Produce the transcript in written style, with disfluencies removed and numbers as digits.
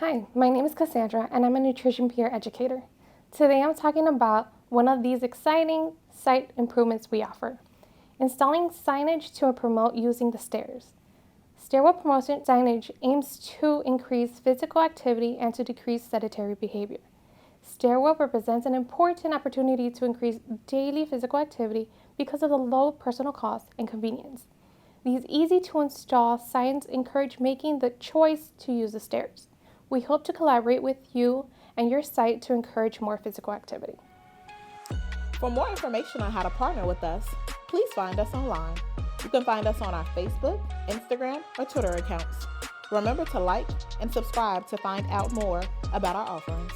Hi, my name is Kassandra and I'm a nutrition peer educator. Today I'm talking about one of these exciting site improvements we offer, installing signage to promote using the stairs. Stairwell promotion signage aims to increase physical activity and to decrease sedentary behavior. Stairwell represents an important opportunity to increase daily physical activity because of the low personal cost and convenience. These easy-to-install signs encourage making the choice to use the stairs. We hope to collaborate with you and your site to encourage more physical activity. For more information on how to partner with us, please find us online. You can find us on our Facebook, Instagram, or Twitter accounts. Remember to like and subscribe to find out more about our offerings.